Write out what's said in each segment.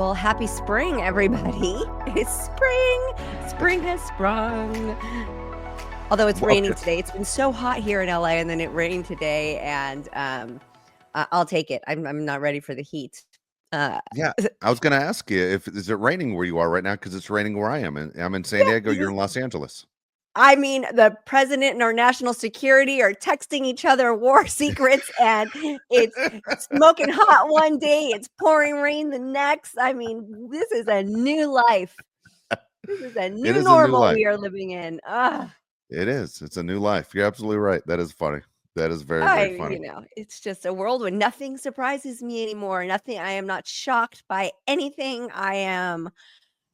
Well, happy spring, everybody. It's spring. Spring has sprung. Although it's raining today. It's been so hot here in LA, and then it rained today, and I'll take it. I'm not ready for the heat. Yeah, I was gonna ask you if is it raining where you are right now? Because it's raining where I am, and I'm in San Diego, you're in Los Angeles. I mean, the president and our national security are texting each other war secrets, and it's smoking hot one day, it's pouring rain the next. I mean, this is a new life. This is a It new is a new normal life. we are living in. It is. It's a new life. You're absolutely right. That is funny. That is very, very funny. It's just a world where nothing surprises me anymore. Nothing. I am not shocked by anything. I am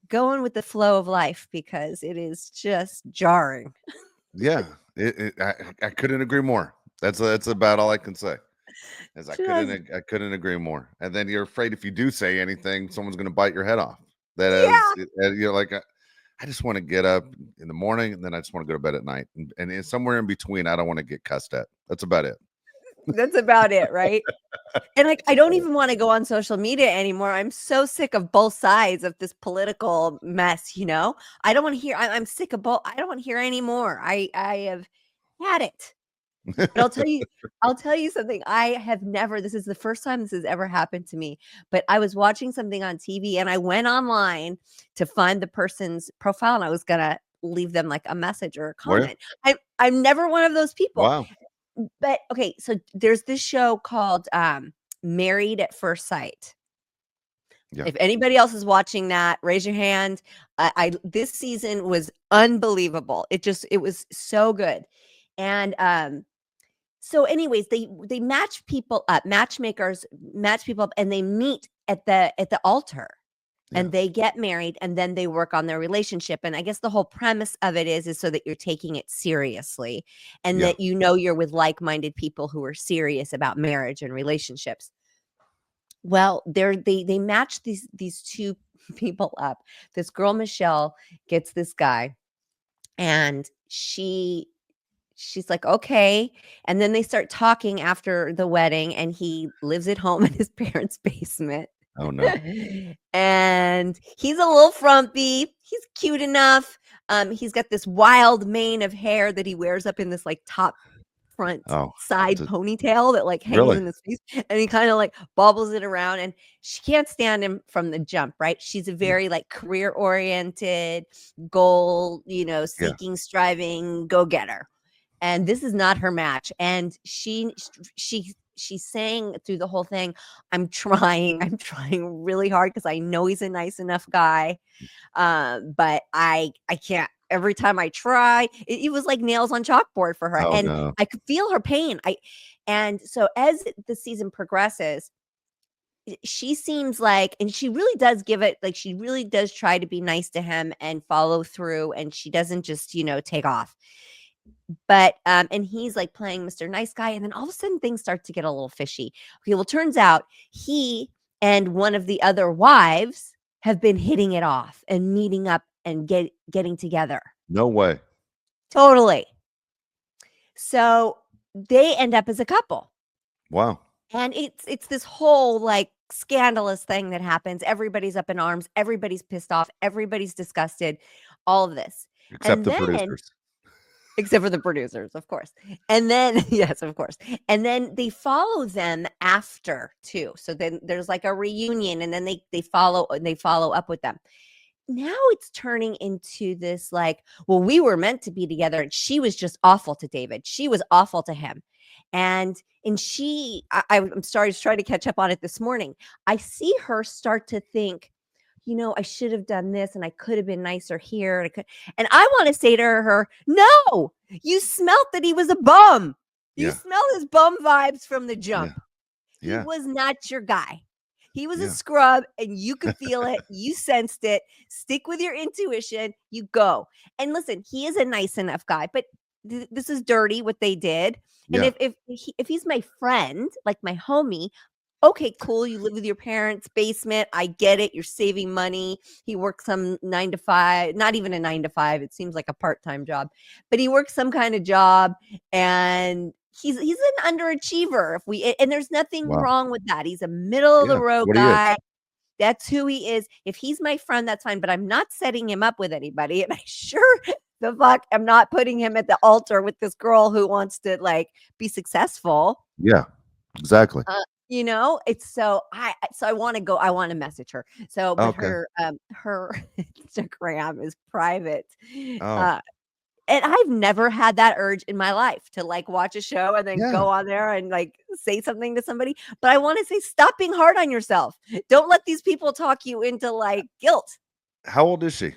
going with the flow of life because it is just jarring. Yeah, I couldn't agree more. That's about all I can say. Is I couldn't agree more. And then you're afraid if you do say anything, someone's going to bite your head off. That is, you're like, I just want to get up in the morning and then I just want to go to bed at night. And somewhere in between, I don't want to get cussed at. That's about it. That's about it, right? And like, I don't even want to go on social media anymore. I'm so sick of both sides of this political mess. I don't want to hear. I'm sick of both. I don't want to hear anymore. I have had it. But I'll tell you something. I have never. This is the first time this has ever happened to me. But I was watching something on TV, and I went online to find the person's profile, and I was gonna leave them like a message or a comment. I'm never one of those people. Wow. But okay, so there's this show called Married at First Sight. Yeah. If anybody else is watching that, raise your hand. This season was unbelievable. It was so good. And so anyways, they match people up, matchmakers match people up, and they meet at the altar. And they get married, and then they work on their relationship. And I guess the whole premise of it is so that you're taking it seriously, and that you're with like-minded people who are serious about marriage and relationships. Well, they match these two people up. This girl, Michelle, gets this guy, and she's like, okay. And then they start talking after the wedding, and he lives at home in his parents' basement. Oh, no. And he's a little frumpy. He's cute enough. He's got this wild mane of hair that he wears up in this like top front side ponytail that like hangs in his face. And he kind of like bobbles it around. And she can't stand him from the jump, right? She's a very like career oriented, goal, seeking, striving, go-getter. And this is not her match. And she's saying through the whole thing, I'm trying really hard because I know he's a nice enough guy. But I can't. Every time I try, it was like nails on chalkboard for her. I could feel her pain. And so as the season progresses, she seems like, and she really does give it, like she really does try to be nice to him and follow through. And she doesn't just, take off. But and he's like playing Mr. Nice Guy, and then all of a sudden things start to get a little fishy. Okay, well, turns out he and one of the other wives have been hitting it off and meeting up and getting together. No way. Totally. So they end up as a couple. Wow. And it's this whole like scandalous thing that happens. Everybody's up in arms. Everybody's pissed off. Everybody's disgusted. All of this. Except the producers. Except for the producers, of course. And then, yes, of course. And then they follow them after too. So then there's like a reunion, and then they follow up with them. Now it's turning into this like, well, we were meant to be together, and she was just awful to David. She was awful to him. And I'm sorry to try to catch up on it this morning. I see her start to think, I should have done this, and I could have been nicer here. And I want to say to her, no, you smelt that he was a bum. You smell his bum vibes from the jump. Yeah. He was not your guy. He was a scrub, and you could feel it. You sensed it. Stick with your intuition. You go. And listen, he is a nice enough guy, but this is dirty what they did. And if he's my friend, like my homie, okay, cool. You live with your parents' basement. I get it. You're saving money. He works some 9 to 5, not even a 9 to 5. It seems like a part-time job, but he works some kind of job, and he's an underachiever. And there's nothing wrong with that. He's a middle of the road guy. That's who he is. If he's my friend, that's fine, but I'm not setting him up with anybody. And I sure the fuck am not putting him at the altar with this girl who wants to like be successful. Yeah, exactly. It's so I want to go. I want to message her. So, but Okay. her Instagram is private. Oh, Uh, and I've never had that urge in my life to like watch a show and then yeah. go on there and like say something to somebody. But I want to say, stop being hard on yourself. Don't let these people talk you into like guilt. How old is she?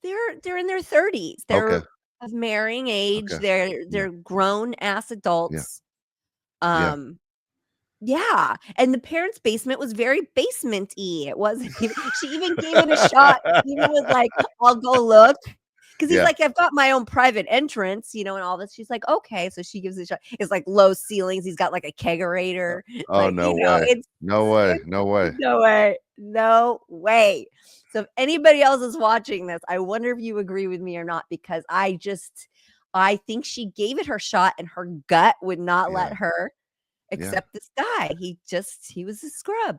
They're in their 30s. Okay. They're of marrying age. Okay. Yeah. They're grown ass Yeah. adults. Yeah. Um, yeah, and the parents' basement was very basement-y. It wasn't even she even gave it a shot. He even was like, "I'll go look," because he's Yeah. like, "I've got my own private entrance," and all this. She's like, "Okay," so she gives it a shot. It's like low ceilings. He's got like a kegerator, Oh, no way. No way. it's No way. no way, no way. So if anybody else is watching this, I wonder if you agree with me or not because I think she gave it her shot, and her gut would not Yeah. let her Yeah. except this guy. He was a scrub.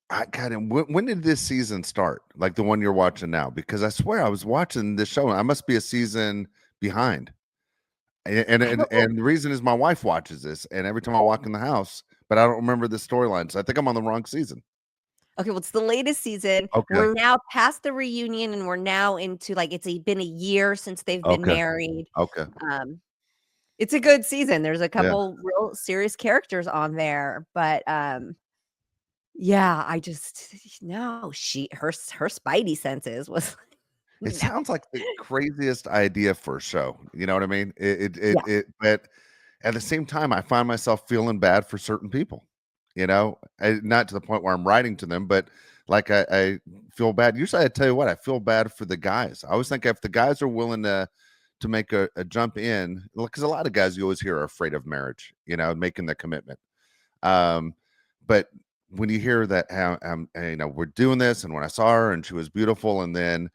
I got him. When did this season start? Like the one you're watching now? Because I swear I was watching this show. I must be a season behind. And I and, don't know. and the reason is my wife watches this, and every time I walk in the house, but I don't remember the storyline. So I think I'm on the wrong season. Okay, well, it's the latest season. Okay. We're now past the reunion, and we're now into like been a year since they've been Okay. married. Okay. Um, it's a good season. There's a Yeah. couple real serious characters on there, but yeah, I just no, her spidey senses was It no. sounds like the craziest idea for a show. You know what I mean? Yeah. But at the same time, I find myself feeling bad for certain people. Not to the point where I'm writing to them, but like I feel bad. Usually, I tell you what, I feel bad for the guys. I always think if the guys are willing to make a jump in, because a lot of guys you always hear are afraid of marriage. Making the commitment. But when you hear that, how we're doing this, and when I saw her and she was beautiful, and then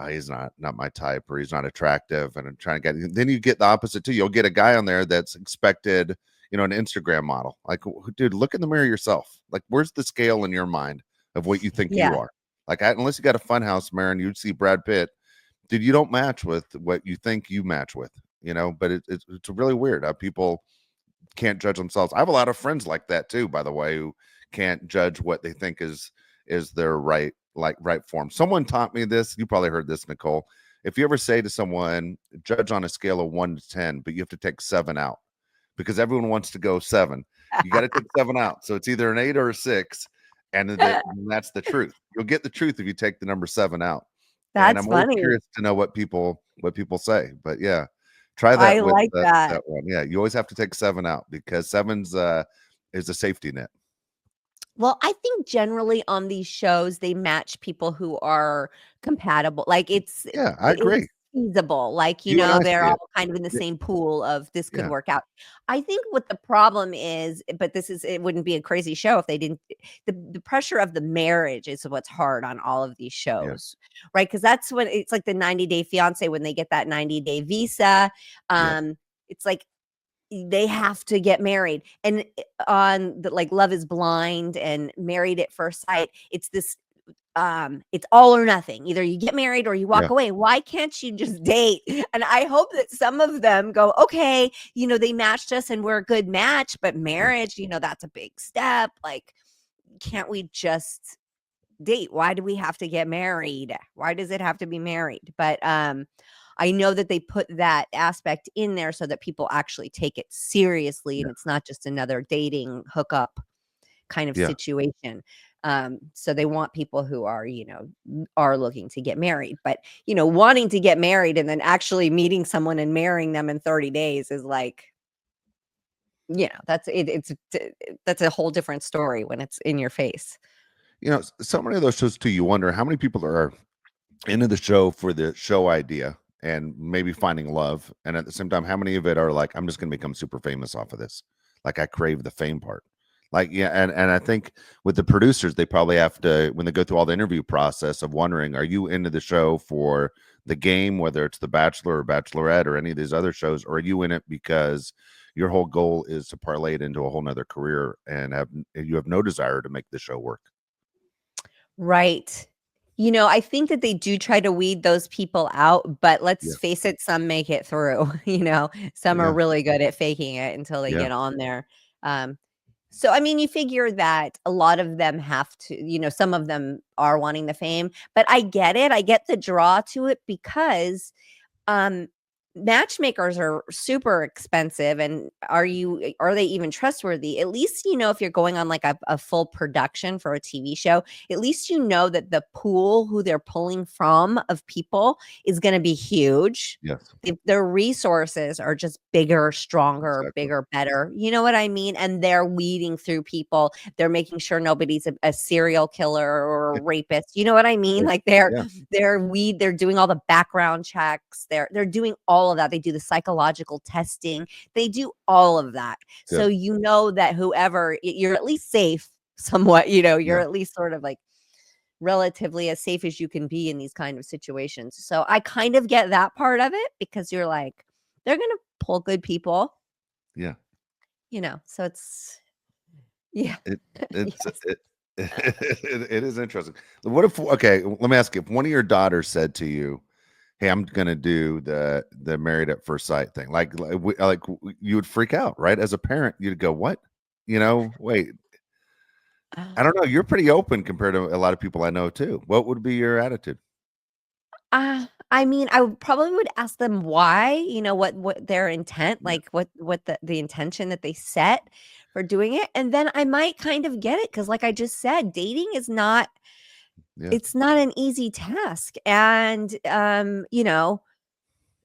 he's not my type, or he's not attractive, and I'm trying to get. Then you get the opposite too. You'll get a guy on there that's expected, an Instagram model. Like, dude, look in the mirror yourself. Like, where's the scale in your mind of what you think you Yeah. are? Like, unless you got a fun house, Marin, you'd see Brad Pitt. Dude, you don't match with what you think you match with. But it's really weird how people can't judge themselves. I have a lot of friends like that too, by the way, who can't judge what they think is their right form. Someone taught me this. You probably heard this, Nicole. If you ever say to someone, judge on a scale of 1 to 10, but you have to take 7 out because everyone wants to go 7. You got to take 7 out. So it's either an 8 or a 6. And that's the truth. You'll get the truth if you take the number 7 out. And That's I'm always funny. curious to know what people say. But yeah, try that I with like that. that one. Yeah, you always have to take 7 out because 7's is a safety net. Well, I think generally on these shows, they match people who are compatible. Like Yeah, I agree. it's feasible. Like, You and I they're see it. all kind of in the same pool of this could Yeah, work out. I think what the problem is, but it wouldn't be a crazy show if they didn't the pressure of the marriage is what's hard on all of these yeah, shows. Right? Because that's when it's like the 90-day fiance when they get that 90-day visa. yeah, It's like they have to get married, and on the like Love is Blind and Married at First Sight, it's this it's all or nothing. Either you get married or you yeah, walk away. Why can't you just date? And I hope that some of them go, okay, they matched us and we're a good match, but yeah, marriage, that's a big step. Like, can't we just date? Why do we have to get married? Why does it have to be married? But I know that they put that aspect in there so that people actually take it seriously yeah, and it's not just another dating hookup kind of yeah. situation. So they want people who are looking to get married, but wanting to get married and then actually meeting someone and marrying them in 30 days is like, that's it. That's a whole different story when it's in your face. So many of those shows too, you wonder how many people are into the show for the show idea and maybe finding love, and at the same time, how many of it are like, I'm just going to become super famous off of this. Like, I crave the fame part. Like, yeah, and I think with the producers, they probably have to, when they go through all the interview process of wondering, are you into the show for the game, whether it's The Bachelor or Bachelorette or any of these other shows, or are you in it because your whole goal is to parlay it into a whole nother career and you have no desire to make the show work? Right. I think that they do try to weed those people out, but Yeah. let's face it, some make it through, some are Yeah. really good at faking it until they Yeah. get on there. Um, so, I mean, you figure that a lot of them have to, some of them are wanting the fame, but I get it. I get the draw to it because um matchmakers are super expensive, and are they even trustworthy? At least if you're going on like a full production for a TV show, at least that the pool who they're pulling from of people is going to be huge. Yes. Their resources are just bigger, stronger, Exactly. bigger, better, you know what I mean? And they're weeding through people. They're making sure nobody's a serial killer or a rapist, you know what I mean? Like Yeah. they're doing all the background checks. They're doing all of that. They do the psychological testing. They do all of that. So Good. that whoever you're at least safe somewhat, you're Yeah. at least sort of like relatively as safe as you can be in these kind of situations. So I kind of get that part of it because you're like, they're going to pull good people, Yeah. so it's yeah. It it's Yes. it is interesting. What if okay, let me ask you, if one of your daughters said to you, "Hey, I'm gonna do the married at first sight thing," you would freak out, right? As a parent, you'd go, "What? Wait, I don't know." You're pretty open compared to a lot of people I know too. What would be your attitude? I mean, I would ask them why, what their intent, Yeah. like what the intention that they set for doing it. And then I might kind of get it because like I just said, dating is not Yeah. it's not an easy task. And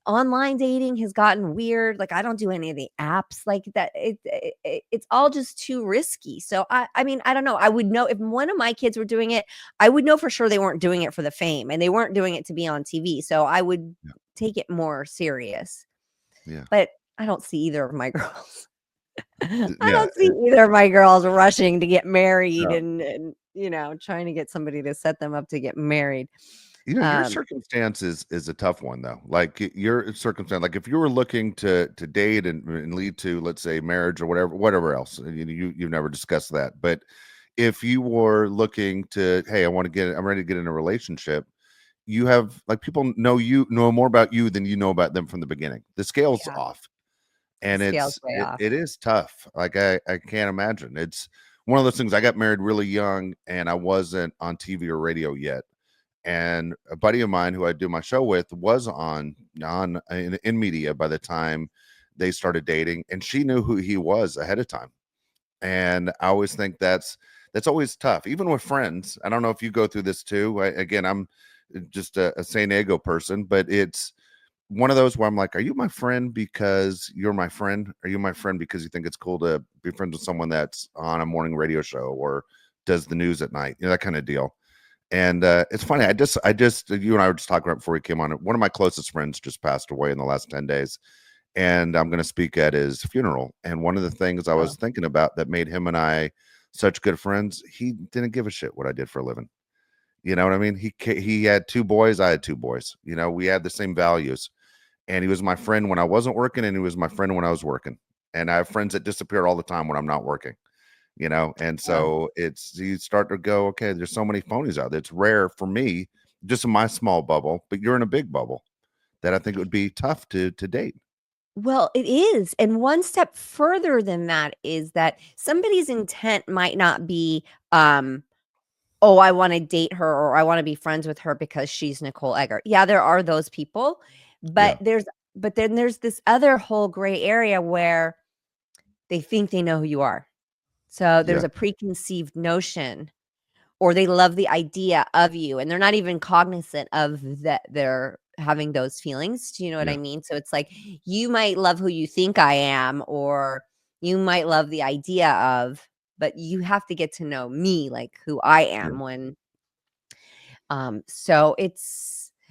online dating has gotten weird. Like I don't do any of the apps like that. It's all just too risky. So I mean, I don't know. I would know if one of my kids were doing it, I would know for sure they weren't doing it for the fame and they weren't doing it to be on TV. So I would Yeah. take it more serious. Yeah. But I don't see either of my girls. I Yeah. don't see either of my girls rushing to get married No. and trying to get somebody to set them up to get married. Your Um circumstance is a tough one though. Like your circumstance, like if you were looking to date and lead to, let's say, marriage or whatever else, you've never discussed that. But if you were looking to, hey, I'm ready to get in a relationship, you have like people know more about you than you know about them from the beginning. The scale's yeah, off, the and scale's way off. it is tough. Like I can't imagine. It's one of those things. I got married really young, and I wasn't on TV or radio yet, and a buddy of mine who I do my show with was in media by the time they started dating, and she knew who he was ahead of time. And I always think that's always tough, even with friends. I don't know if you go through this too. Again, I'm just a San Diego person, but it's one of those where I'm like, are you my friend because you're my friend? Are you my friend because you think it's cool to be friends with someone that's on a morning radio show or does the news at night? That kind of deal. And it's funny. I just, you and I were just talking about before we came on. One of my closest friends just passed away in the last 10 days, and I'm going to speak at his funeral. And one of the things I Oh, was thinking about that made him and I such good friends, he didn't give a shit what I did for a living. You know what I mean? He had two boys. I had two boys. We had the same values, and he was my friend when I wasn't working, and he was my friend when I was working. And I have friends that disappear all the time when I'm not working. And oh. so you start to go, okay, there's so many phonies out there. It's rare for me, just in my small bubble, but you're in a big bubble that I think it would be tough to date. Well, it is. And one step further than that is that somebody's intent might not be, oh, I want to date her or I want to be friends with her because she's Nicole Eggert. Yeah, there are those people, but Yeah, then there's this other whole gray area where they think they know who you are. So there's yeah, a preconceived notion or they love the idea of you and they're not even cognizant of that they're having those feelings. Do you know what yeah, I mean? So it's like you might love who you think I am, or you might love the idea of, but you have to get to know me, like who I yeah, am so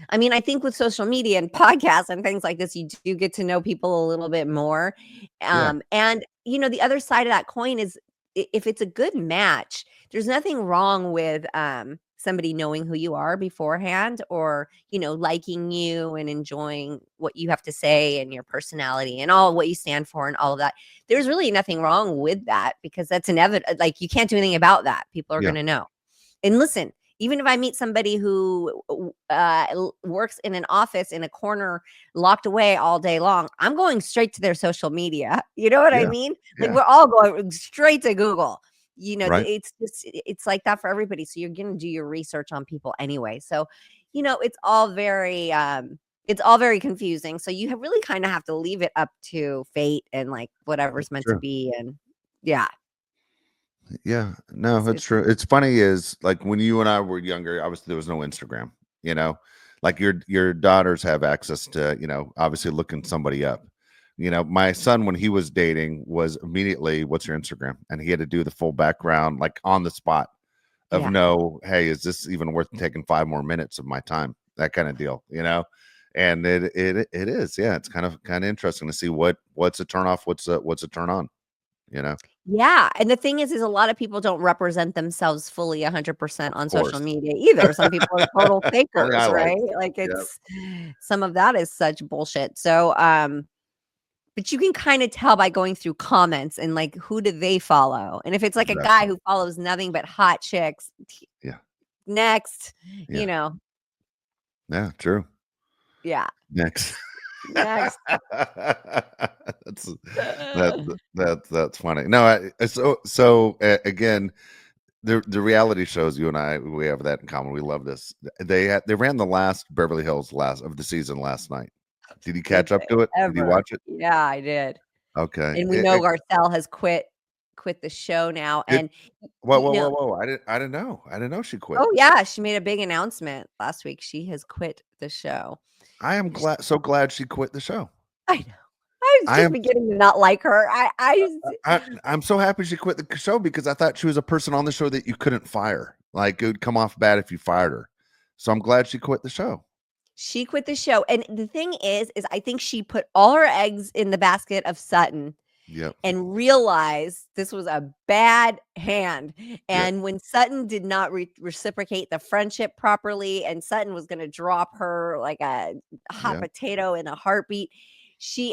I mean, I think with social media and podcasts and things like this, you do get to know people a little bit more. yeah, And the other side of that coin is if it's a good match, there's nothing wrong with somebody knowing who you are beforehand or, liking you and enjoying what you have to say and your personality and all what you stand for and all of that. There's really nothing wrong with that because that's inevitable. Like you can't do anything about that. People are yeah, going to know. And listen, even if I meet somebody who works in an office in a corner locked away all day long, I'm going straight to their social media. You know what I Yeah. mean? Like Yeah. we're all going straight to Google. Right. It's like that for everybody. So you're going to do your research on people anyway. So, it's all very confusing. So you really kind of have to leave it up to fate and like whatever's meant to True. be. And yeah, Yeah, no, it's it's true. It's funny is like when you and I were younger, obviously there was no Instagram, you know, like your daughters have access to, obviously looking somebody up. My son, when he was dating, was immediately, what's your Instagram? And he had to do the full background, like on the spot of yeah. no, hey, is this even worth taking 5 more minutes of my time? That kind of deal. And it is, yeah. It's kind of interesting to see what's a turn off, what's a turn on. Yeah, and the thing is a lot of people don't represent themselves fully 100% Of on social course. media either. Some people are total Only fakers, highlights. right? Like Yep. some of that is such bullshit. So, but you can kind of tell by going through comments and like who do they follow? And if it's like a guy Exactly. who follows nothing but hot chicks, Yeah. next, you Yeah. know, Yeah. True. yeah, Next. next. that's that's funny. No, again, the reality shows, you and I, we have that in common. We love this. They ran the last Beverly Hills last of the season last night. Did you catch It's up to it? Did you ever. watch it? Yeah, I did. Okay. And we know Garcelle has quit the show now. Did And whoa, you whoa, whoa, know, whoa. I didn't know. I didn't know she quit. oh, yeah, she made a big announcement last week. She has quit the show. I am Sh so glad she quit the show. I know. I was I just am beginning to not like her. I'm so happy she quit the show because I thought she was a person on the show that you couldn't fire. Like it would come off bad if you fired her. So I'm glad she quit the show. She quit the show, and the thing is I think she put all her eggs in the basket of Sutton Yep. and realized this was a bad hand. Yep. And when Sutton did not reciprocate the friendship properly, and Sutton was going to drop her like a hot Yep. potato in a heartbeat,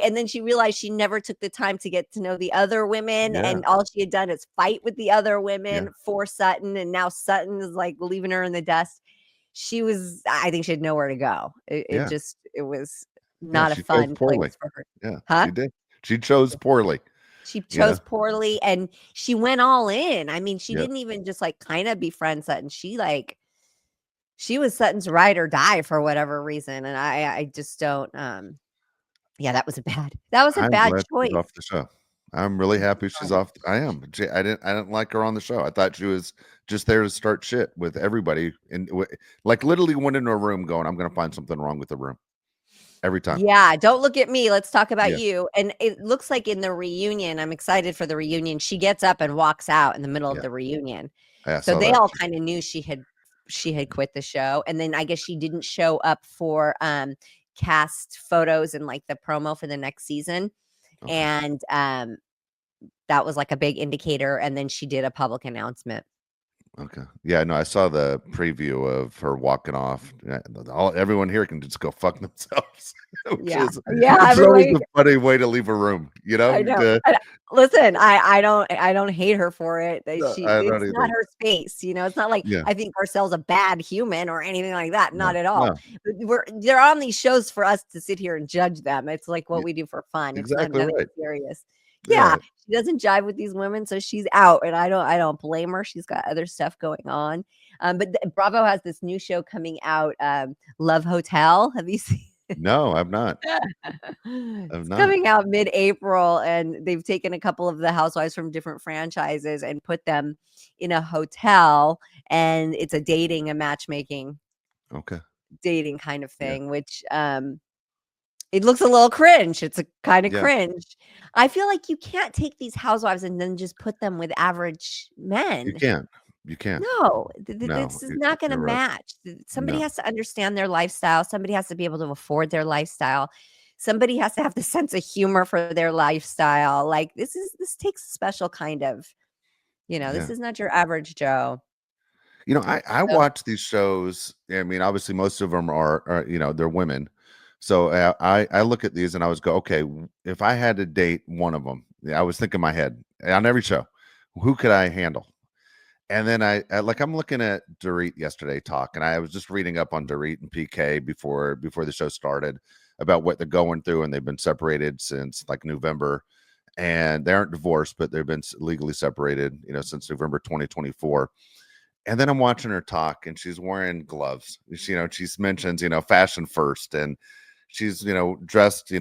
and then she realized she never took the time to get to know the other women, Yeah. and all she had done is fight with the other Yeah. women for Sutton, and now Sutton is like leaving her in the dust. I think she had nowhere to go. Yeah. It was Yeah. not a She chose fun poorly. place for her. Yeah. Huh? She did. She chose poorly. She You know? chose poorly and she went all in. I mean, she Yep. didn't even just like kind of befriend Sutton. She was Sutton's ride or die for whatever reason. And I just don't yeah, that was a I'm bad glad she's choice. off the show. I'm really happy she's off. I am. I didn't like her on the show. I thought she was just there to start shit with everybody, and like literally went into a room going, "I'm going to find something wrong with the room." Every time. Yeah, don't look at me. Let's talk about Yeah. you. And it looks like in the reunion, I'm excited for the reunion. She gets up and walks out in the middle of Yeah. the reunion. I So saw they that. all kind of knew she had quit the show. And then I guess she didn't show up for cast photos and like the promo for the next season. Okay. And that was like a big indicator. And then she did a public announcement. Okay. Yeah, no, I saw the preview of her walking off. Everyone here can just go fuck themselves, which Yeah. is Yeah. which is always Everybody a funny way to leave a room, I know. Listen, I don't hate her for it. No, I It's don't not either. her space, It's not like Yeah. I think Garcelle's a bad human or anything like that. No. Not at all. No. They're on these shows for us to sit here and judge them. It's like what y- we do for fun. It's not Exactly nothing right. serious. Yeah, Yeah. she doesn't jive with these women, so she's out, and I don't blame her. She's got other stuff going on. But Bravo has this new show coming out, Love Hotel. Have you seen? No, I've not. I've It's not. coming out mid-April, and they've taken a couple of the housewives from different franchises and put them in a hotel, and it's a matchmaking Okay. dating kind of Yeah. thing, which it looks a little cringe. It's a kind of Yeah. cringe. I feel like you can't take these housewives and then just put them with average You men. can't. You can't. No, No, this is not going to you're right. match. Somebody No. has to understand their lifestyle. Somebody has to be able to afford their lifestyle. Somebody has to have the sense of humor for their lifestyle. Like this takes a special kind of, this Yeah. is not your average Joe. I So, watch these shows. I mean, obviously, most of them are they're women. So I look at these and I was go, okay, if I had to date one of them, I was thinking in my head on every show, who could I handle? And then I'm looking at Dorit yesterday talk, and I was just reading up on Dorit and PK before the show started about what they're going through, and they've been separated since like November, and they aren't divorced, but they've been legally separated, since November 2024. And then I'm watching her talk, and she's wearing gloves. She mentions, fashion first, and she's, dressed,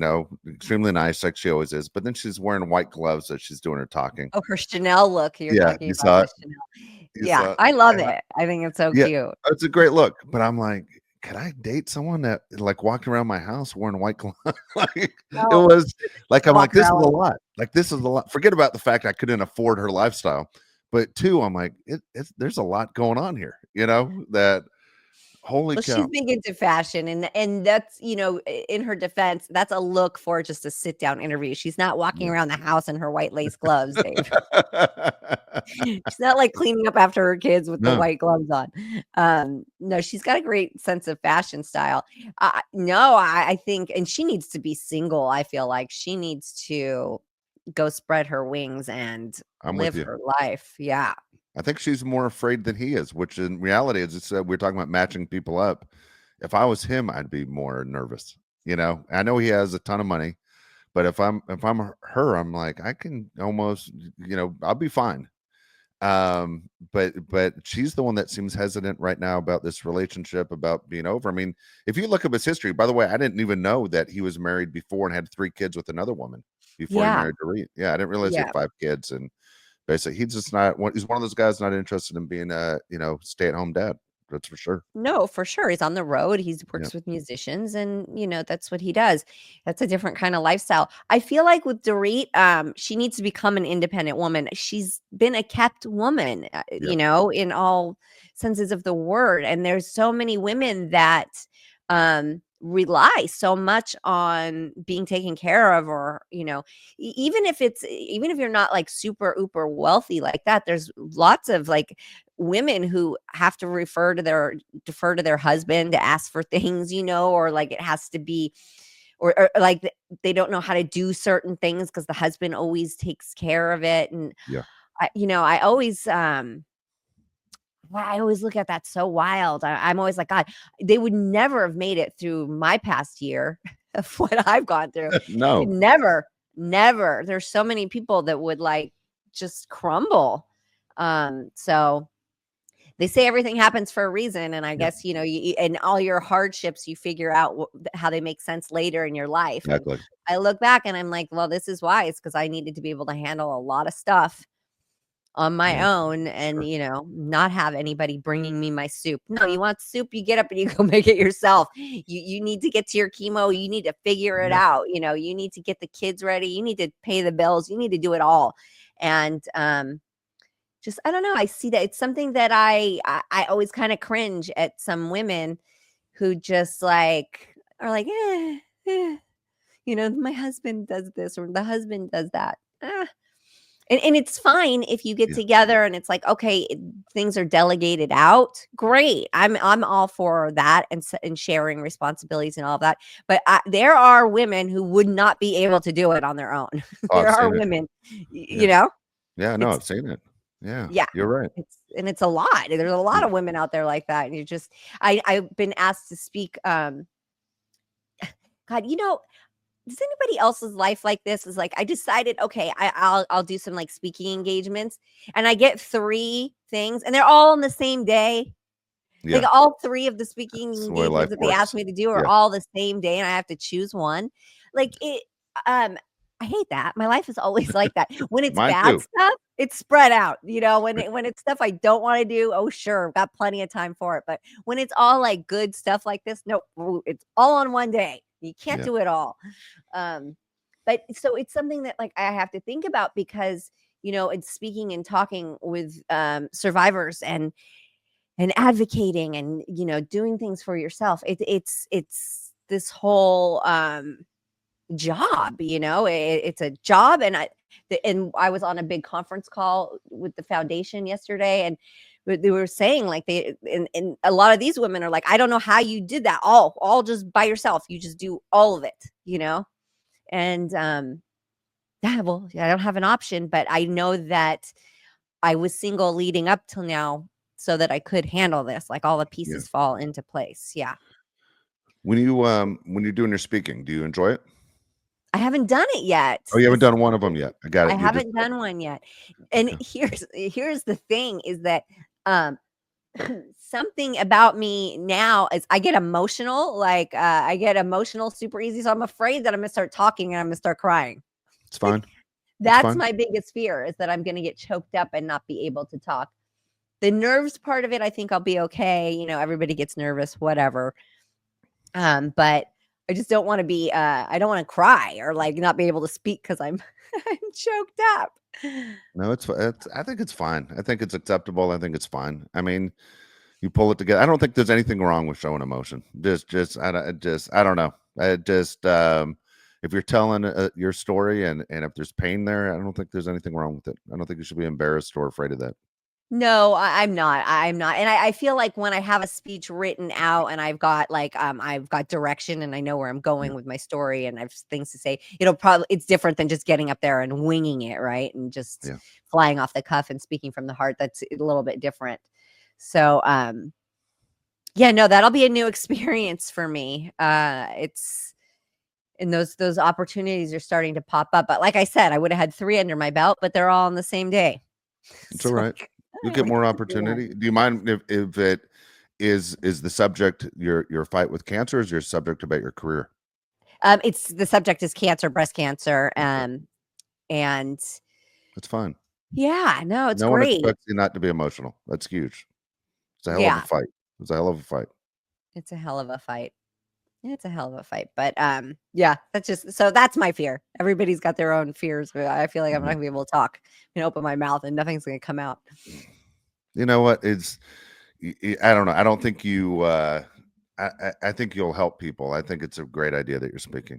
extremely nice like she always is. But then she's wearing white gloves as she's doing her talking. Oh, her Chanel look. You're Yeah, talking you about saw the it. Chanel. You Yeah, saw it. I love And it. I think it's so yeah, cute. it's a great look. But I'm like, can I date someone that like walking around my house wearing white gloves? Like it No, was like, I'm like, walk this is a around. lot. Like this is a lot. Forget about the fact I couldn't afford her lifestyle. But two, I'm like, there's a lot going on here, that holy Well, she's cow. big into fashion, and that's, in her defense, that's a look for just a sit-down interview. She's not walking Yeah. around the house in her white lace gloves, Dave. She's not, like, cleaning up after her kids with the No, white gloves on. No, she's got a great sense of fashion style. No, I think and she needs to be single, I feel like. She needs to go spread her wings and I'm with live you. her life. Yeah. I think she's more afraid than he is, which in reality, as I said, we're talking about matching people up. If I was him, I'd be more nervous. I know he has a ton of money, but if I'm her, I'm like, I can almost, I'll be fine. But she's the one that seems hesitant right now about this relationship, about being over. I mean, if you look up his history, by the way, I didn't even know that he was married before and had 3 kids with another woman before he Yeah. married Dorit. Yeah, I didn't realize he had Yeah. 5 kids, and basically he's just not one. He's one of those guys not interested in being a stay-at-home dad. That's for sure. No, for sure. He's on the road. He Yeah, works with musicians and, that's what he does. That's a different kind of lifestyle. I feel like with Dorit, she needs to become an independent woman. She's been a kept woman, yeah, in all senses of the word. And there's so many women that rely so much on being taken care of, or, even if you're not like super uber wealthy like that, there's lots of like women who have to defer to their husband to ask for things, or like it has to be, or like they don't know how to do certain things because the husband always takes care of it. And yeah. I always look at that so wild. I'm always like, God, they would never have made it through my past year of what I've gone through. No, Never, never. There's so many people that would like just crumble. So they say everything happens for a reason, and I yeah, guess and all your hardships, you figure out how they make sense later in your life. And exactly. I look back and I'm like, well, this is why. It's because I needed to be able to handle a lot of stuff on my Yeah, own, and sure. not have anybody bringing me my soup. No, you want soup, you get up and you go make it yourself. You need to get to your chemo, you need to figure it Yeah, out. You need to get the kids ready, you need to pay the bills, you need to do it all. And just I don't know, I see that it's something that I always kind of cringe at some women who just like are like, my husband does this or the husband does that. And it's fine if you get yeah, together and it's like, okay, things are delegated out. Great. I'm all for that, and sharing responsibilities and all of that. But there are women who would not be able to do it on their own. oh, There I've are seen it. women, Yeah, yeah, no, it's I've seen it. Yeah, yeah, you're right. it's a lot. There's a lot Yeah, of women out there like that. And I've been asked to speak. God, does anybody else's life like this? Is like, I decided, okay, I'll do some like speaking engagements, and I get 3 things, and they're all on the same day. Like yeah, all 3 of the speaking that's the way life engagements that they asked works. me to do are Yeah, all the same day, and I have to choose one. Like it, um, I hate that. My life is always like that. When it's mine bad too. stuff, it's spread out. When Yeah, it's stuff I don't want to do, oh sure, I've got plenty of time for it. But when it's all like good stuff like this, no, it's all on one day. You can't yeah, do it all. Um, but so it's something that like I have to think about because it's speaking and talking with survivors and advocating and doing things for yourself. It's this whole job. It's a job, and I was on a big conference call with the foundation yesterday, and they were saying like and a lot of these women are like, I don't know how you did that all just by yourself. You just do all of it. And yeah, well, yeah, I don't have an option, but I know that I was single leading up till now so that I could handle this. Like all the Yeah. pieces fall into place. Yeah. When you're doing your speaking, do you enjoy it? I haven't done it yet. Oh, you haven't This is done one the of them thing. yet. I got I it. You just haven't done one yet. And okay. here's the thing is that um something about me now is I get emotional, like I get emotional super easy. So I'm afraid that I'm gonna start talking and I'm gonna start crying. It's Like fine. It's that's fine. my biggest fear is that I'm gonna get choked up and not be able to talk. The nerves part of it, I think I'll be okay. Everybody gets nervous, whatever. But I just don't want to be I don't want to cry or like not be able to speak because I'm I'm choked up. No, it's I think it's fine. I think it's acceptable. I think it's fine. I mean, you pull it together. I don't think there's anything wrong with showing emotion. I don't know. I just if you're telling your story and if there's pain there, I don't think there's anything wrong with it. I don't think you should be embarrassed or afraid of that. No, I'm not. I'm not. And I feel like when I have a speech written out and I've got direction and I know where I'm Yeah, going with my story and I've things to say, it's different than just getting up there and winging it, right? And just yeah. flying off the cuff and speaking from the heart. That's a little bit different. So yeah, no, that'll be a new experience for me. It's and those opportunities are starting to pop up. But like I said, I would have had 3 under my belt, but they're all on the same day. It's all So right. You'll I get only more have to do one. opportunity. Do you mind if it is the subject your fight with cancer, or is your subject about your career? It's the subject is cancer, breast cancer, Okay, and that's fine. yeah, no, it's No one great. expects you not to be emotional. That's huge. It's a hell of a Yeah, fight. It's a hell of a fight. it's a hell of a fight. It's a hell of a fight, but, yeah, that's my fear. Everybody's got their own fears, but I feel like I'm not Mhm. gonna be able to talk and open my mouth and nothing's gonna come out. You know what? I don't know. I don't think you. I think you'll help people. I think it's a great idea that you're speaking.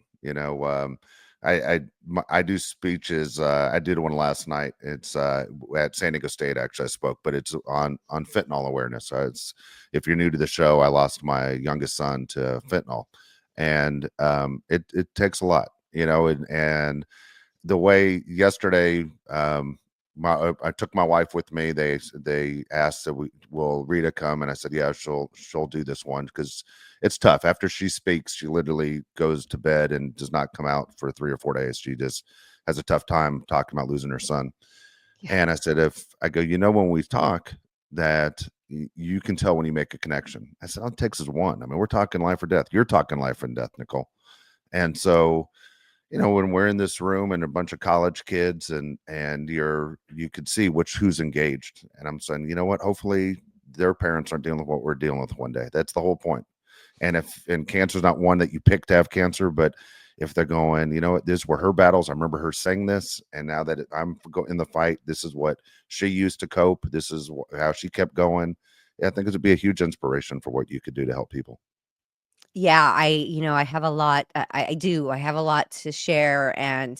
I do speeches. I did one last night. It's at San Diego State. Actually, I spoke, but it's on fentanyl awareness. It's if you're new to the show, I lost my youngest son to fentanyl, and it takes a lot. And the way yesterday, I took my wife with me. They asked that will Rita come, and I said, yeah, she'll do this one because it's tough. After she speaks, she literally goes to bed and does not come out for 3 or 4 days. She just has a tough time talking about losing her son. Yeah. And I said, if I go, when we talk, that you can tell when you make a connection. I said, all it takes is one. I mean, we're talking life or death. You're talking life and death, Nicole. And so when we're in this room and a bunch of college kids and you could see who's engaged. And I'm saying, you know what? Hopefully their parents aren't dealing with what we're dealing with one day. That's the whole point. And cancer's not one that you pick to have cancer, but if they're going, what, these were her battles. I remember her saying this, and now that I'm in the fight, this is what she used to cope. This is how she kept going. Yeah, I think it would be a huge inspiration for what you could do to help people. Yeah, I have a lot. I do. I have a lot to share, and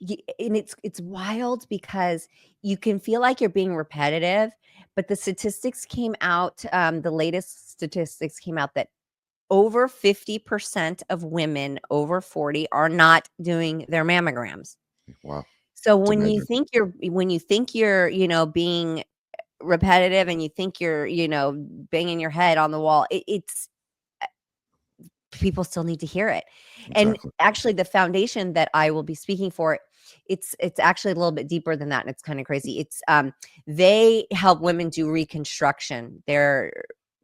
it's wild because you can feel like you're being repetitive, but the statistics came out. The latest statistics came out that over 50% of women over 40 are not doing their mammograms. Wow, So it's amazing. when you think you're being repetitive and you think you're banging your head on the wall, it's people still need to hear it. And Exactly. actually the foundation that I will be speaking for, it's actually a little bit deeper than that and it's kind of crazy. It's they help women do reconstruction.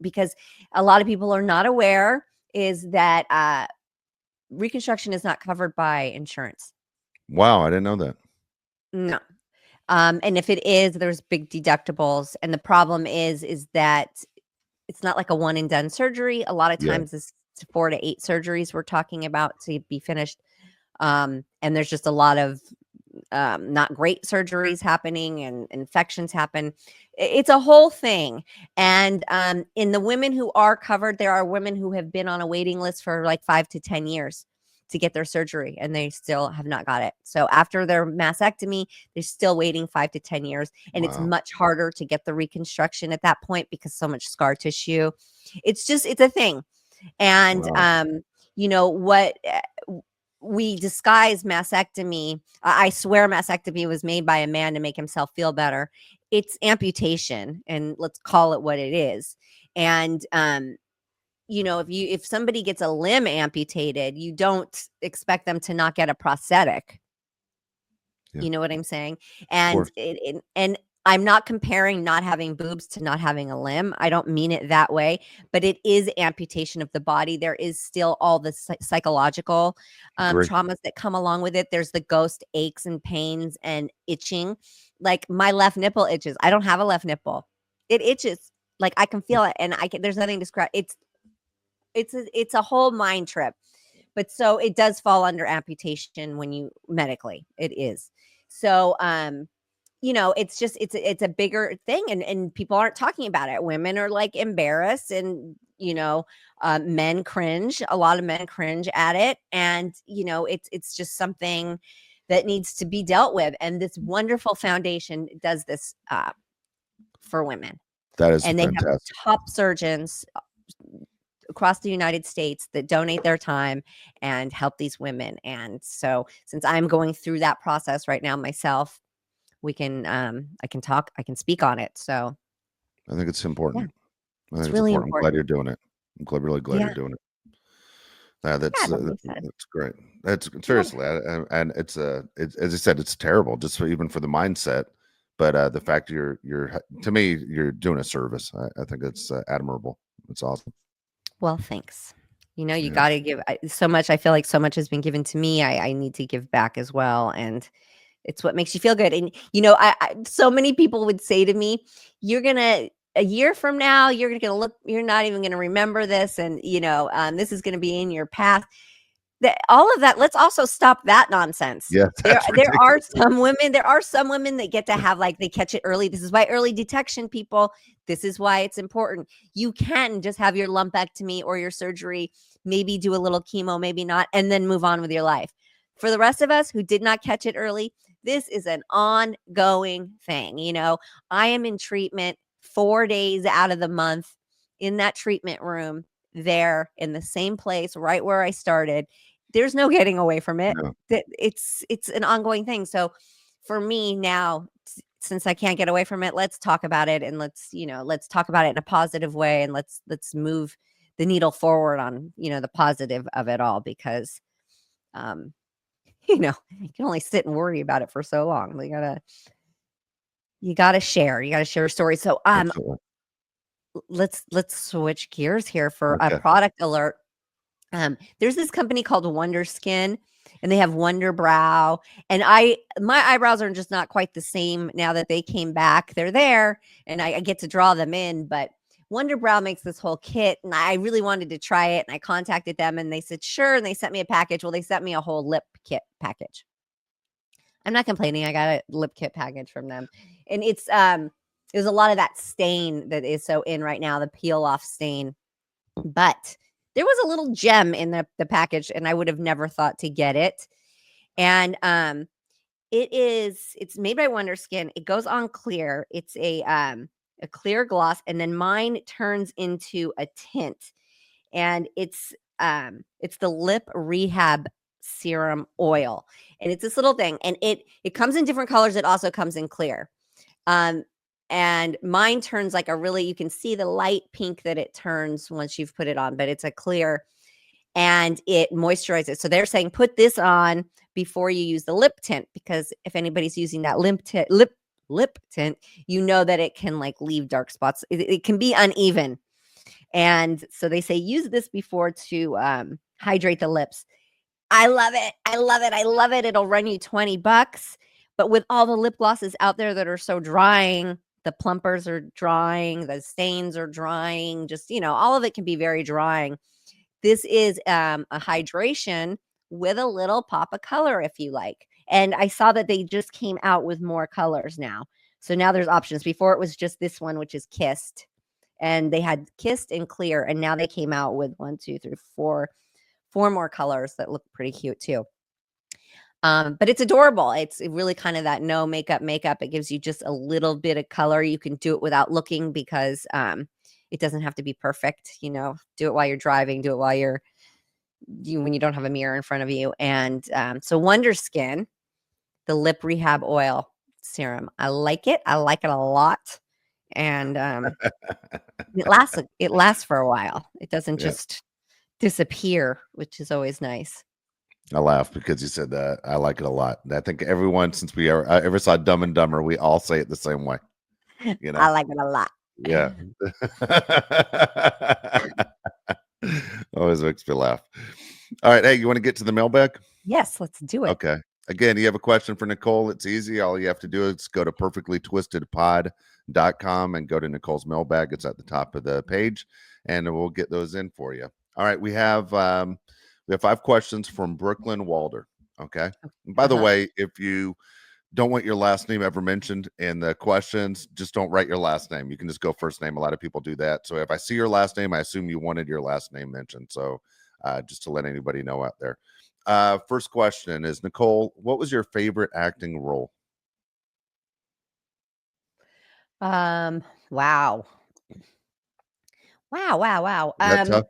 Because a lot of people are not aware is that reconstruction is not covered by insurance. Wow, I didn't know that. No. And if it is, there's big deductibles and the problem is that it's not like a one and done surgery. A lot of Yeah. times it's 4 to 8 surgeries we're talking about to be finished. And there's just a lot of not great surgeries happening and infections happen. It's a whole thing. And in the women who are covered, there are women who have been on a waiting list for like 5 to 10 years to get their surgery and they still have not got it. So after their mastectomy, they're still waiting 5 to 10 years. And it's Wow. much harder to get the reconstruction at that point because so much scar tissue. It's a thing. And Wow. what we disguise mastectomy. I swear mastectomy was made by a man to make himself feel better. it's amputation, and let's call it what it is. And if somebody gets a limb amputated, you don't expect them to not get a prosthetic. Yeah. You know what I'm saying? Of And course. and I'm not comparing not having boobs to not having a limb. I don't mean it that way, but it is amputation of the body. There is still all the psychological Agree. traumas that come along with it. There's the ghost aches and pains and itching. Like my left nipple itches. I don't have a left nipple. It itches. Like I can feel it, and there's nothing to describe. It's a whole mind trip. But so it does fall under amputation when you medically, it is. So it's a bigger thing, and people aren't talking about it. Women are like embarrassed, and men cringe. A lot of men cringe at it, and it's just something that needs to be dealt with. And this wonderful foundation does this for women. That is And they have fantastic. top surgeons across the United States that donate their time and help these women. And so since I'm going through that process right now myself, I can speak on it. So I think it's important. yeah, I think it's it's really important. I'm glad important. you're doing it. Really glad Yeah. you're doing it. That's Yeah, like I said. that's great. That's Yeah. seriously, and it's as I said, it's terrible just even for the mindset. But the fact you're to me, you're doing a service. I think it's admirable. It's awesome. Well, thanks. You Yeah. got to give so much. I feel like so much has been given to me. I need to give back as well. And it's what makes you feel good. And, so many people would say to me, a year from now, you're going to look, you're not even going to remember this. And, this is going to be in your past. All of that. Let's also stop that nonsense. Yeah, There that's ridiculous. there are some women that get to have, like, they catch it early. This is why early detection, people. This is why it's important. You can just have your lumpectomy or your surgery, maybe do a little chemo, maybe not, and then move on with your life. For the rest of us who did not catch it early, this is an ongoing thing. I am in treatment 4 days out of the month in that treatment room, there in the same place, right where I started. There's no getting away from it. No. It's an ongoing thing. So for me now, since I can't get away from it, let's talk about it, and let's talk about it in a positive way, and let's move the needle forward on, the positive of it all, because you can only sit and worry about it for so long. You gotta share a story. So Absolutely. let's switch gears here for a Okay. product alert. There's this company called Wonder Skin, and they have Wonder Brow. And my eyebrows are just not quite the same now that they came back. They're there, and I get to draw them in. But Wonder Brow makes this whole kit, and I really wanted to try it. And I contacted them, and they said sure, and they sent me a package. Well, they sent me a whole lip kit package. I'm not complaining. I got a lip kit package from them, and there's a lot of that stain that is so in right now, the peel off stain. But there was a little gem in the package, and I would have never thought to get it. And it's made by Wonder Skin. It goes on clear. It's a clear gloss, and then mine turns into a tint. And it's the lip rehab serum oil. And it's this little thing, and it comes in different colors. It also comes in clear. And mine turns like you can see the light pink that it turns once you've put it on, but it's a clear, and it moisturizes. So they're saying put this on before you use the lip tint, because if anybody's using that lip tint, that it can like leave dark spots. It can be uneven. And so they say use this before to hydrate the lips. I love it. I love it. I love it. It'll run you $20. But with all the lip glosses out there that are so drying, the plumpers are drying, the stains are drying, just, all of it can be very drying. This is a hydration with a little pop of color if you like. And I saw that they just came out with more colors now. So now there's options. Before it was just this one, which is Kissed. And they had Kissed and Clear. And now they came out with 4 more colors that look pretty cute too. But it's adorable. It's really kind of that no makeup. It gives you just a little bit of color. You can do it without looking, because it doesn't have to be perfect. Do it while you're driving. Do it while when you don't have a mirror in front of you. And so Wonder Skin, the lip rehab oil, serum. I like it a lot, and it lasts for a while. It doesn't Yeah. just disappear, which is always nice. I laugh because you said that. I like it a lot. I think everyone, since we ever saw Dumb and Dumber, we all say it the same way. You know? I like it a lot. Yeah. Always makes me laugh. All right. Hey, you want to get to the mailbag? Yes, let's do it. Okay. Again, you have a question for Nicole. It's easy. All you have to do is go to perfectlytwistedpod.com and go to Nicole's mailbag. It's at the top of the page, and we'll get those in for you. All right. We have 5 questions from Brooklyn Walder. Okay. And by the way, if you don't want your last name ever mentioned in the questions, just don't write your last name. You can just go first name. A lot of people do that. So if I see your last name, I assume you wanted your last name mentioned. So just to let anybody know out there. First question is, Nicole, what was your favorite acting role? Wow. Wow. Is that tough?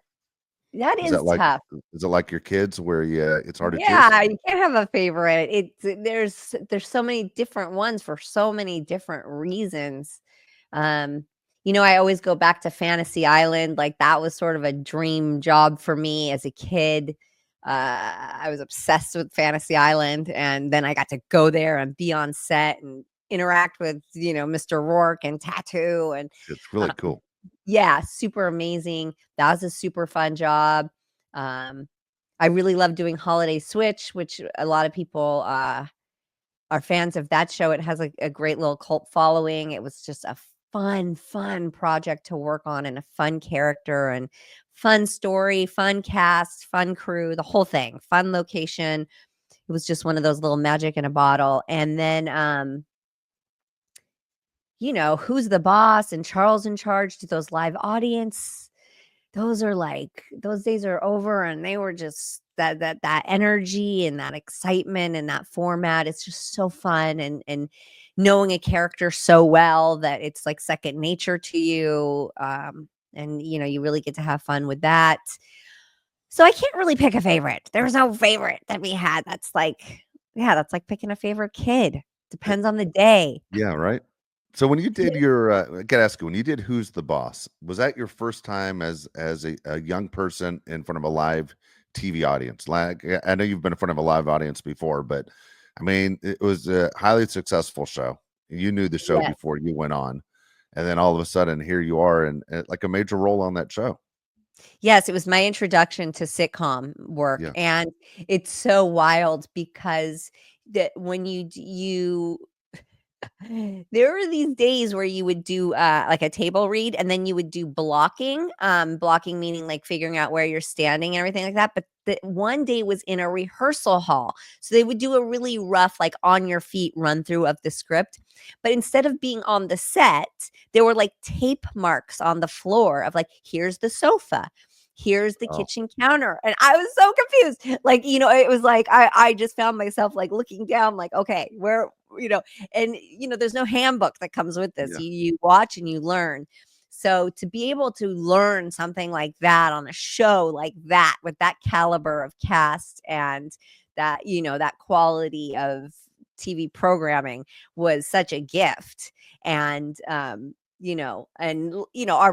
That Is that is like tough. is it like your kids where it's hard to choose? Yeah, you can't have a favorite. There's so many different ones for so many different reasons. Um, I always go back to Fantasy Island. Like that was sort of a dream job for me as a kid. I was obsessed with Fantasy Island, and then I got to go there and be on set and interact with, Mr. Rourke and Tattoo, and It's really cool. yeah, super amazing. That was a super fun job. Um, I really love doing Holiday Switch, which a lot of people are fans of that show. It has a great little cult following. It was just a fun project to work on, and a fun character and fun story, fun cast, fun crew, the whole thing, fun location. It was just one of those little magic in a bottle. And then, Who's the Boss and Charles in Charge, do those live audience. Those days are over, and they were just that energy and that excitement and that format. It's just so fun, and knowing a character so well that it's like second nature to you. And you really get to have fun with that. So I can't really pick a favorite. There's no favorite that we had. That's like picking a favorite kid. Depends on the day. Yeah, right. So when you did I gotta ask you, when you did Who's the Boss, was that your first time as a young person in front of a live TV audience? Like, I know you've been in front of a live audience before, but I mean, it was a highly successful show. You knew the show Yes. before you went on, and then all of a sudden, here you are, and like a major role on that show. Yes, it was my introduction to sitcom work, Yeah. and it's so wild because that when you there were these days where you would do, like a table read, and then you would do blocking, blocking meaning, like, figuring out where you're standing and everything like that, but the one day was in a rehearsal hall, so they would do a really rough, like, on your feet run through of the script, but instead of being on the set, there were, like, tape marks on the floor of, like, "Here's the sofa. Here's the Oh, kitchen counter," and I was so confused, like, it was like I just found myself, like, looking down, like, "Okay, where," you know and there's no handbook that comes with this. yeah, You watch and you learn. So to be able to learn something like that on a show like that, with that caliber of cast and that quality of TV programming, was such a gift. And our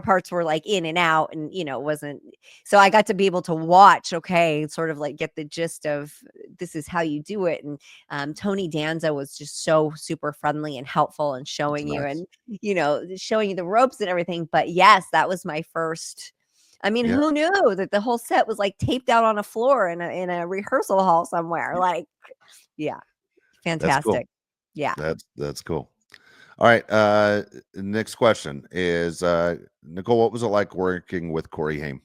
parts were like in and out, and it wasn't, so I got to be able to watch, okay, sort of like get the gist of, this is how you do it. And Tony Danza was just so super friendly and helpful, and it's showing you, nice. and showing you the ropes and everything. But yes, that was my first. I mean, Yeah, who knew that the whole set was like taped out on a floor in a rehearsal hall somewhere? Like, yeah, that's cool. fantastic. Yeah. That's cool. All right. Next question is, Nicole, what was it like working with Corey Haim?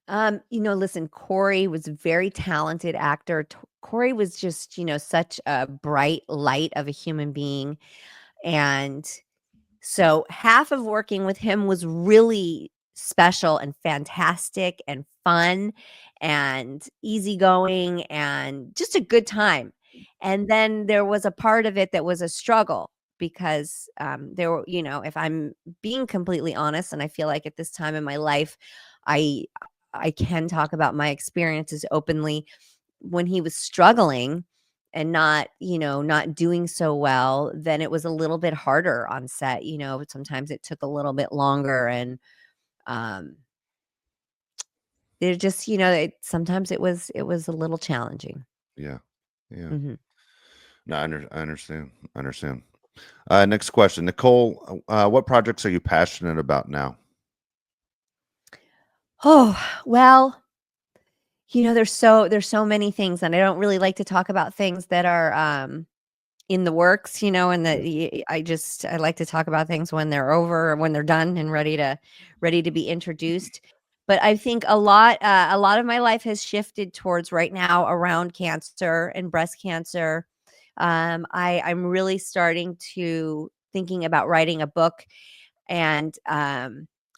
Listen, Corey was a very talented actor. Corey was just, such a bright light of a human being. And so half of working with him was really special and fantastic and fun and easygoing and just a good time. And then there was a part of it that was a struggle, because there were, if I'm being completely honest, and I feel like at this time in my life, I I can talk about my experiences openly. When he was struggling not, not doing so well, then it was a little bit harder on set. Sometimes it took a little bit longer, and it just, sometimes it was a little challenging. Yeah. Yeah. Mhm. No, I understand. I understand. Next question, Nicole. What projects are you passionate about now? Oh, well, there's so many things, and I don't really like to talk about things that are in the works, and Yeah. I like to talk about things when they're over, or when they're done and ready to be introduced. But I think a lot of my life has shifted towards right now around cancer and breast cancer. I'm really starting to thinking about writing a book, and I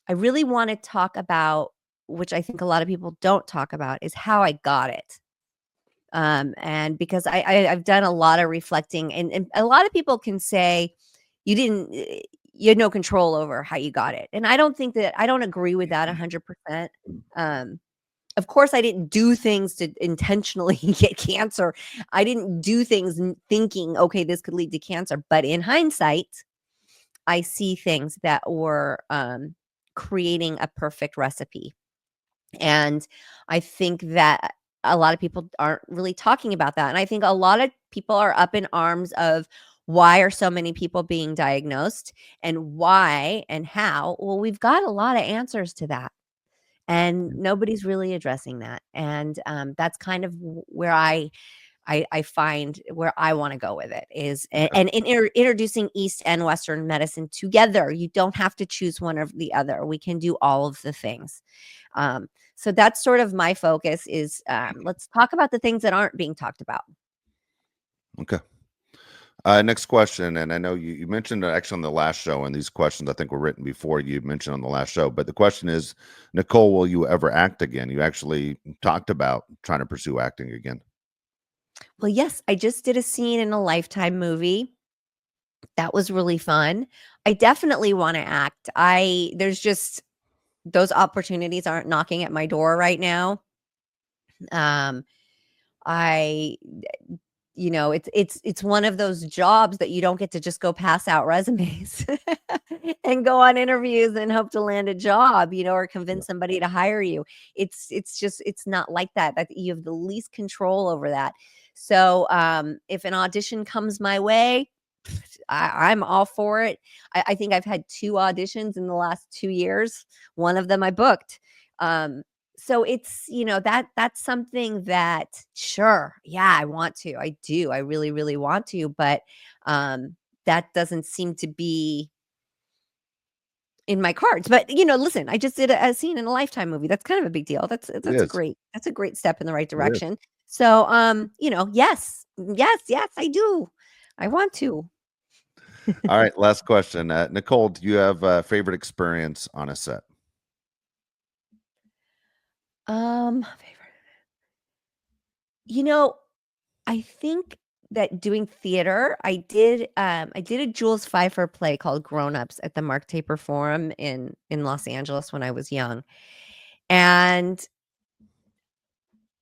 really want to talk about, which I think a lot of people don't talk about, is how I got it. And because I've done a lot of reflecting, and a lot of people can say you didn't, you had no control over how you got it, and I don't agree with that 100%. Um, of course, I didn't do things to intentionally get cancer. I didn't do things thinking, okay, this could lead to cancer. But in hindsight, I see things that were creating a perfect recipe. And I think that a lot of people aren't really talking about that. And I think a lot of people are up in arms of, why are so many people being diagnosed, and why and how? Well, we've got a lot of answers to that, and nobody's really addressing that. And that's kind of where I find where I want to go with it is, Okay. and introducing East and Western medicine together. You don't have to choose one or the other. We can do all of the things. So that's sort of my focus is, let's talk about the things that aren't being talked about. Okay. Next question, and I know you mentioned actually on the last show, and these questions I think were written before you mentioned on the last show. But the question is, Nicole, will you ever act again? You actually talked about trying to pursue acting again. Well, yes, I just did a scene in a Lifetime movie. That was really fun. I definitely want to act. There's just those opportunities aren't knocking at my door right now. Um, I it's one of those jobs that you don't get to just go pass out resumes and go on interviews and hope to land a job, or Yeah. convince somebody to hire you. It's not like that. That you have the least control over that. So if an audition comes my way, I'm all for it. I think I've had 2 auditions in the last 2 years. One of them I booked. Um, so it's, that's something that, sure, yeah, I want to. I do. I really, really want to, but that doesn't seem to be in my cards. But, listen, I just did a scene in a Lifetime movie. That's kind of a big deal. It is. That's a great step in the right It is. direction. So, yes. Yes, yes, I do. I want to. All right. Last question, Nicole. Do you have a favorite experience on a set? Favorite. You know, I think that doing theater, I did a Jules Pfeiffer play called Grown Ups at the Mark Taper Forum in Los Angeles when I was young. And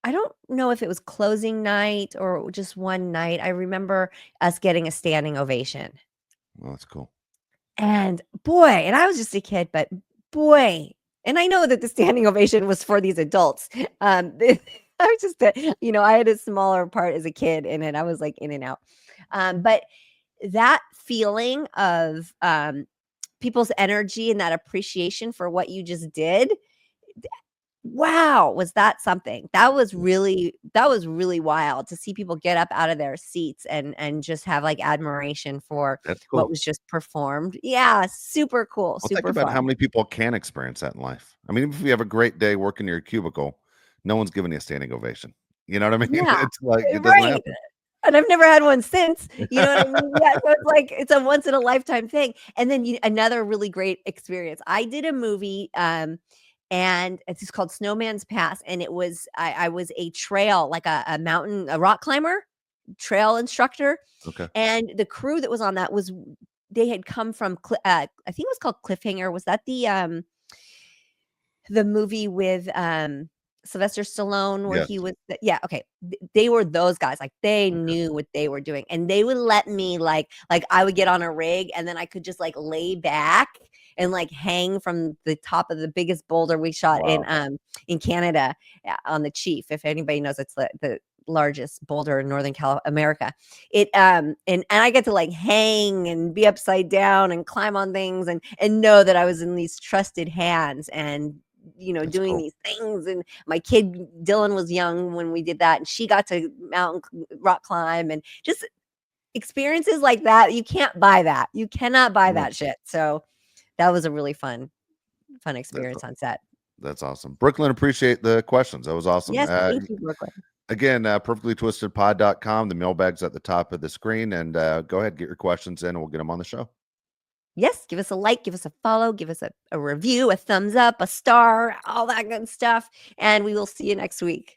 I don't know if it was closing night or just one night. I remember us getting a standing ovation. Well, that's cool. And boy, and I was just a kid, but boy, and I know that the standing ovation was for these adults. I was just, I had a smaller part as a kid in it. I was like in and out. But that feeling of people's energy and that appreciation for what you just did, wow, was that something? That was really wild to see people get up out of their seats and just have like admiration for That's what cool. was just performed. Yeah, super cool, Well, think super about how fun. many people can experience that in life. I mean, if you have a great day working in your cubicle, no one's giving you a standing ovation. You know what I mean? Yeah, It's like it doesn't right. happen. And I've never had one since, you know what I mean? Yeah, so it's like it's a once in a lifetime thing. And then another really great experience. I did a movie, and it's just called Snowman's Pass, and I was a trail, like a mountain, a rock climber, trail instructor, Okay. and the crew that was on that was they had come from I think it was called Cliffhanger. Was that the movie with Sylvester Stallone, where Yes. he was yeah, okay. They were those guys, like, they Okay. knew what they were doing, and they would let me, like, I would get on a rig, and then I could just, like, lay back and, like, hang from the top of the biggest boulder we shot Wow. in Canada, on the Chief, if anybody knows, it's the largest boulder in Northern America. It, and I get to, like, hang and be upside down and climb on things and know that I was in these trusted hands and, That's doing cool. these things. And my kid Dylan was young when we did that, and she got to rock climb and just experiences like that. You can't buy that. You cannot buy No, that shit. So that was a really fun that's experience on set. that's awesome. Brooklyn, appreciate the questions. That was awesome. Yes, thank you, Brooklyn. Again, perfectlytwistedpod.com. The mailbag's at the top of the screen, and go ahead, get your questions in, and we'll get them on the show. Yes, give us a like, give us a follow, give us a review, a thumbs up, a star, all that good stuff. And we will see you next week.